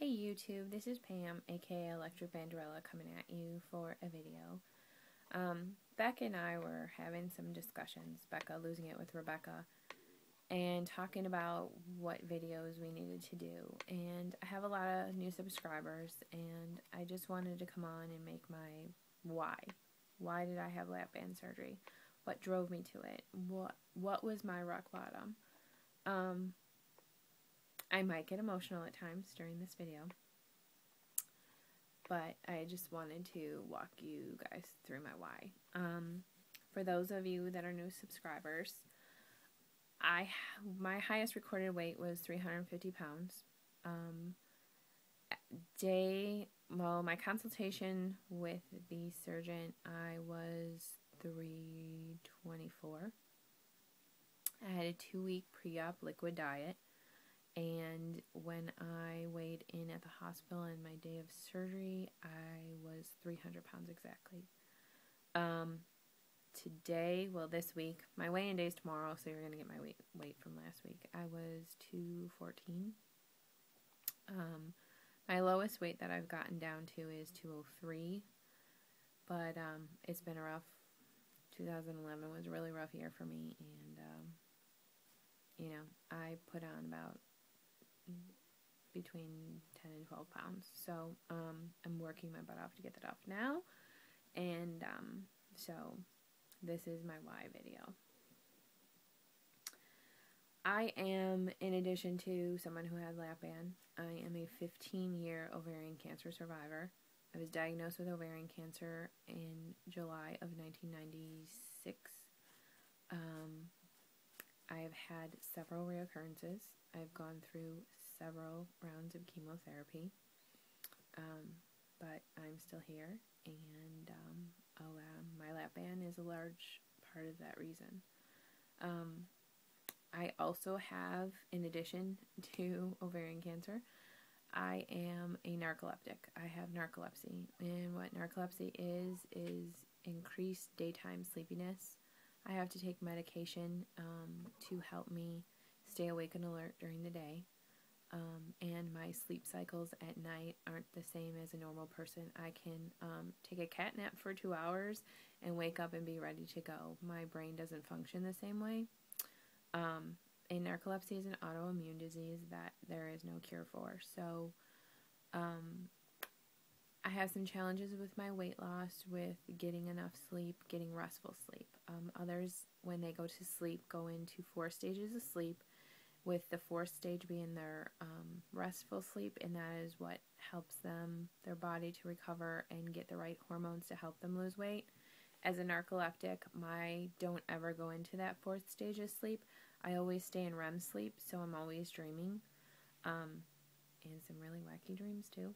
Hey YouTube, this is Pam, aka Electric Banderella, coming at you for a video. Becca and I were having some discussions, Becca losing it with Rebecca, and talking about what videos we needed to do. And I have a lot of new subscribers, and I just wanted to come on and make my why. Why did I have lap band surgery? What drove me to it? What was my rock bottom? I might get emotional at times during this video, but I just wanted to walk you guys through my why. For those of you that are new subscribers, my highest recorded weight was 350 pounds. My consultation with the surgeon, I was 324. I had a 2-week pre-op liquid diet. And when I weighed in at the hospital on my day of surgery, I was 300 pounds exactly. This week, my weigh-in day is tomorrow, so you're going to get my weight from last week. I was 214. My lowest weight that I've gotten down to is 203, but it's been a rough, 2011 was a really rough year for me, and I put on about between 10 and 12 pounds. So I'm working my butt off to get that off now. And so this is my why video. I am, in addition to someone who had lap band, I am a 15-year ovarian cancer survivor. I was diagnosed with ovarian cancer in July of 1996. I have had several reoccurrences. I've gone through several rounds of chemotherapy, but I'm still here, and my lap band is a large part of that reason. I also have, in addition to ovarian cancer, I am a narcoleptic. I have narcolepsy, and what narcolepsy is increased daytime sleepiness. I have to take medication to help me stay awake and alert during the day, and my sleep cycles at night aren't the same as a normal person. I can take a cat nap for 2 hours and wake up and be ready to go. My brain doesn't function the same way. And narcolepsy is an autoimmune disease that there is no cure for. So I have some challenges with my weight loss, with getting enough sleep, getting restful sleep. Others, when they go to sleep, go into 4 stages of sleep, with the 4th stage being their restful sleep, and that is what helps their body to recover and get the right hormones to help them lose weight. As a narcoleptic, I don't ever go into that 4th stage of sleep. I always stay in REM sleep, so I'm always dreaming, and some really wacky dreams too.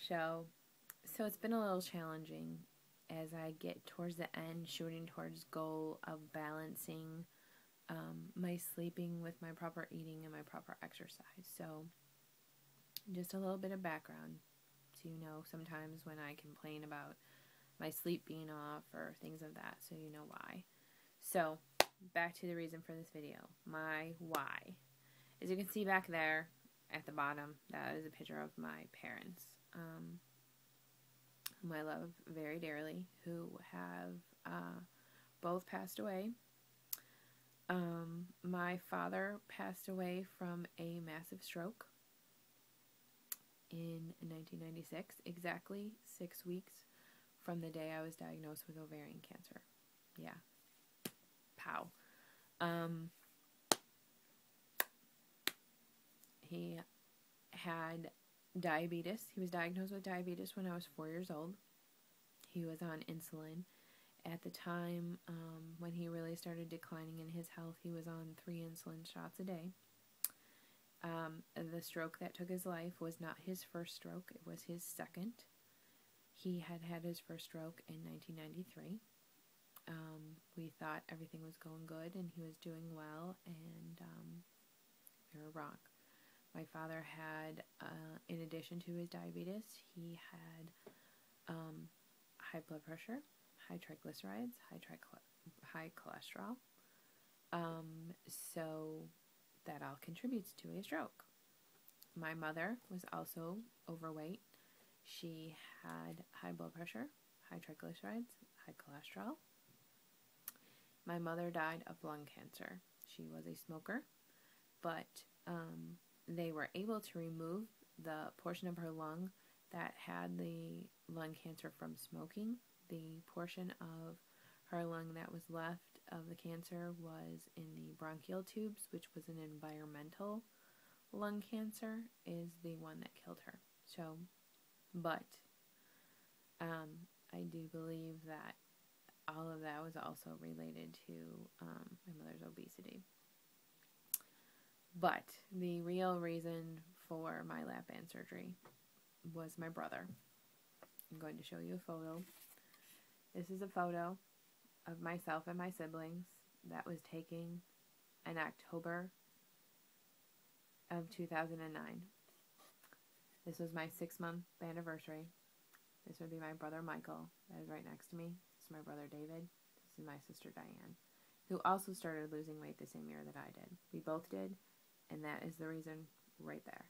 So it's been a little challenging as I get towards the end, shooting towards goal of balancing my sleeping with my proper eating and my proper exercise. So just a little bit of background, so you know sometimes when I complain about my sleep being off or things of that, so you know why. So back to the reason for this video, my why. As you can see back there at the bottom, that is a picture of my parents, whom I love very dearly, who have both passed away. My father passed away from a massive stroke in 1996, exactly 6 weeks from the day I was diagnosed with ovarian cancer. Yeah. Pow. He had diabetes. He was diagnosed with diabetes when I was 4 years old. He was on insulin. At the time, when he really started declining in his health, he was on 3 insulin shots a day. The stroke that took his life was not his first stroke, it was his second. He had had his first stroke in 1993. We thought everything was going good and he was doing well, and we were wrong. My father had, in addition to his diabetes, he had high blood pressure, high triglycerides, high cholesterol. So that all contributes to a stroke. My mother was also overweight. She had high blood pressure, high triglycerides, high cholesterol. My mother died of lung cancer. She was a smoker, but they were able to remove the portion of her lung that had the lung cancer from smoking. The portion of her lung that was left of the cancer was in the bronchial tubes, which was an environmental lung cancer, is the one that killed her. So, but I do believe that all of that was also related to my mother's obesity. But the real reason for my lap band surgery was my brother. I'm going to show you a photo. This is a photo of myself and my siblings that was taken in October of 2009. This was my 6-month anniversary. This would be my brother Michael, that is right next to me. This is my brother David. This is my sister Diane, who also started losing weight the same year that I did. We both did, and that is the reason right there.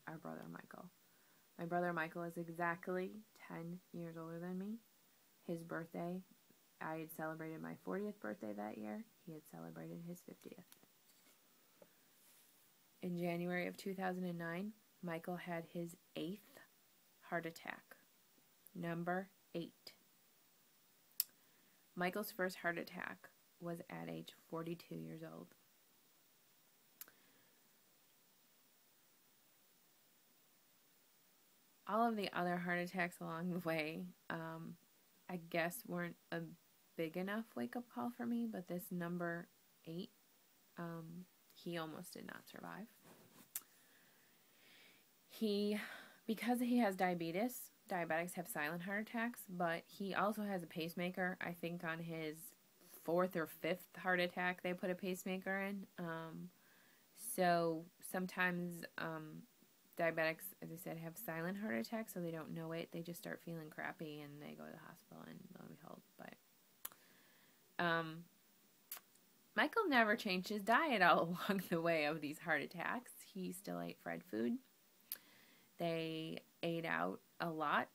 Our brother Michael. My brother Michael is exactly 10 years older than me. His birthday, I had celebrated my 40th birthday that year. He had celebrated his 50th. In January of 2009, Michael had his 8th heart attack. Number 8. Michael's first heart attack was at age 42 years old. All of the other heart attacks along the way, I guess, weren't a big enough wake-up call for me, but this number 8, he almost did not survive. Because he has diabetes, diabetics have silent heart attacks, but he also has a pacemaker. I think on his 4th or 5th heart attack, they put a pacemaker in. So sometimes diabetics, as I said, have silent heart attacks, so they don't know it. They just start feeling crappy, and they go to the hospital, and lo and behold. But Michael never changed his diet all along the way of these heart attacks. He still ate fried food. They ate out a lot.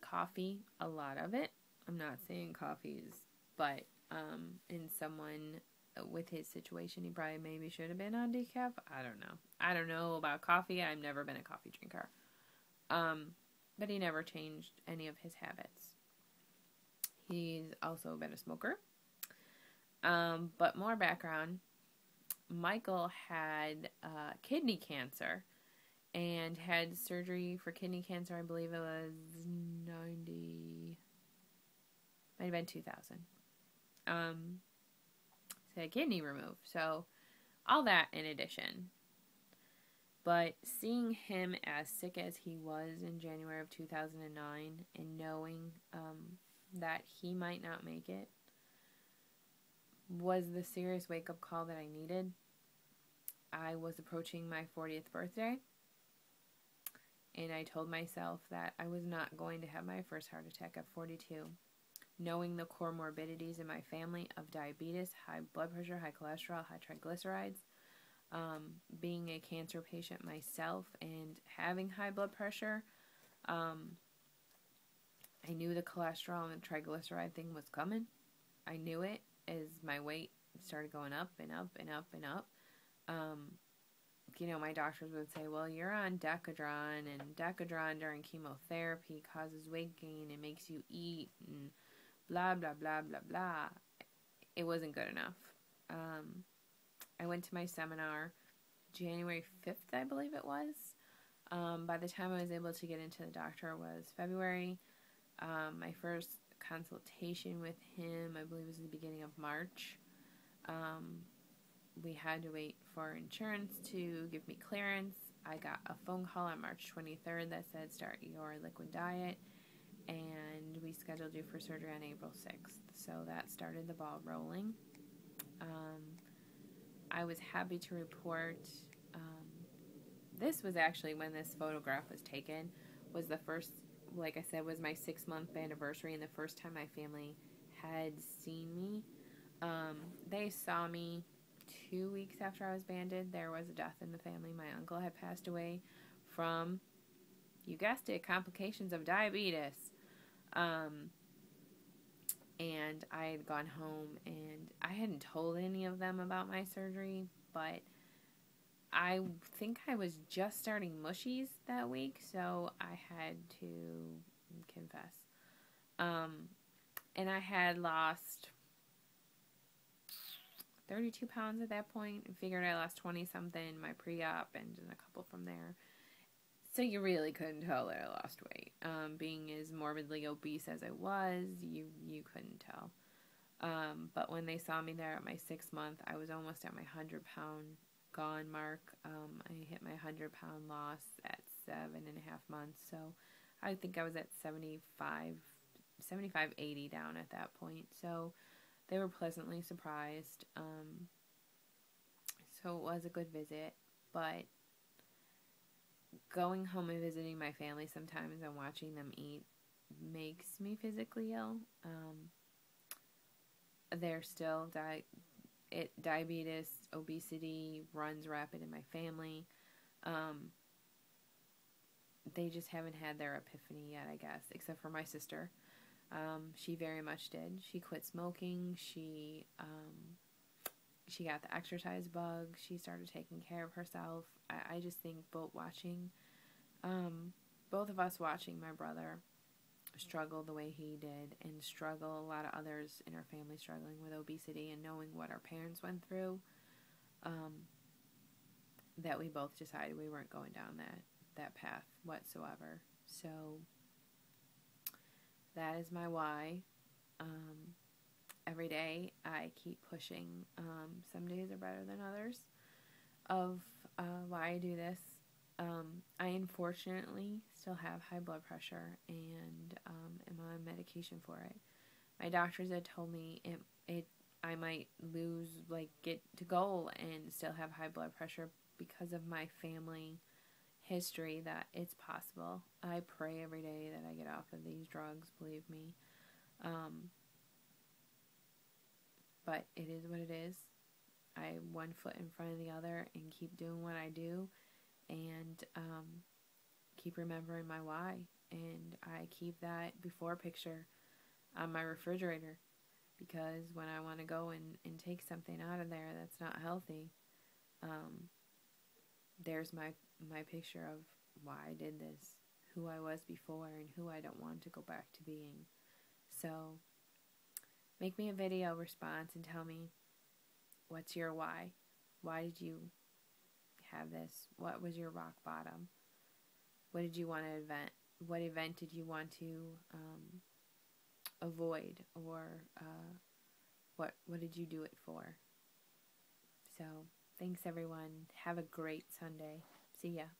Coffee, a lot of it. I'm not saying coffees, but in someone with his situation, he probably maybe should have been on decaf. I don't know. I don't know about coffee. I've never been a coffee drinker. But he never changed any of his habits. He's also been a smoker. But more background. Michael had kidney cancer and had surgery for kidney cancer. I believe it was 90, might have been 2000. So he had kidney removed. So all that in addition. But seeing him as sick as he was in January of 2009 and knowing that he might not make it was the serious wake-up call that I needed. I was approaching my 40th birthday, and I told myself that I was not going to have my first heart attack at 42. Knowing the comorbidities in my family of diabetes, high blood pressure, high cholesterol, high triglycerides, being a cancer patient myself and having high blood pressure, I knew the cholesterol and triglyceride thing was coming. I knew it as my weight started going up and up and up and up. My doctors would say, well, you're on Decadron, and Decadron during chemotherapy causes weight gain and makes you eat, and blah, blah, blah, blah, blah. It wasn't good enough. I went to my seminar January 5th, I believe it was. By the time I was able to get into the doctor was February. My first consultation with him, I believe, was the beginning of March. We had to wait for insurance to give me clearance. I got a phone call on March 23rd that said start your liquid diet, and we scheduled you for surgery on April 6th. So that started the ball rolling. I was happy to report, this was actually when this photograph was taken, was the first, like I said, was my 6-month anniversary and the first time my family had seen me. They saw me 2 weeks after I was banded, there was a death in the family. My uncle had passed away from, you guessed it, complications of diabetes. And I had gone home, and I hadn't told any of them about my surgery, but I think I was just starting mushies that week, so I had to confess. And I had lost 32 pounds at that point. I figured I lost 20 something my pre-op and a couple from there. So you really couldn't tell that I lost weight. Being as morbidly obese as I was, you couldn't tell. But when they saw me there at my 6th month, I was almost at my 100-pound gone mark. I hit my 100-pound loss at 7.5 months. So I think I was at 75, 80 down at that point. So they were pleasantly surprised. So it was a good visit. But going home and visiting my family sometimes and watching them eat makes me physically ill. They're still diabetes, obesity runs rapid in my family. They just haven't had their epiphany yet, I guess, except for my sister. She very much did. She quit smoking. She got the exercise bug. She started taking care of herself. I just think both of us watching my brother struggle the way he did, and struggle a lot of others in our family struggling with obesity, and knowing what our parents went through, that we both decided we weren't going down that path whatsoever. So that is my why. Every day I keep pushing. Some days are better than others of why I do this. I unfortunately still have high blood pressure and am on medication for it. My doctors had told me I might get to goal and still have high blood pressure because of my family history, that it's possible. I pray every day that I get off of these drugs, believe me. But it is what it is. I one foot in front of the other and keep doing what I do, and keep remembering my why. And I keep that before picture on my refrigerator, because when I want to go and take something out of there that's not healthy, there's my picture of why I did this, who I was before, and who I don't want to go back to being. So make me a video response and tell me, what's your why? Why did you have this? What was your rock bottom? What did you want to event? What event did you want to avoid? Or what did you do it for? So thanks everyone. Have a great Sunday. See ya.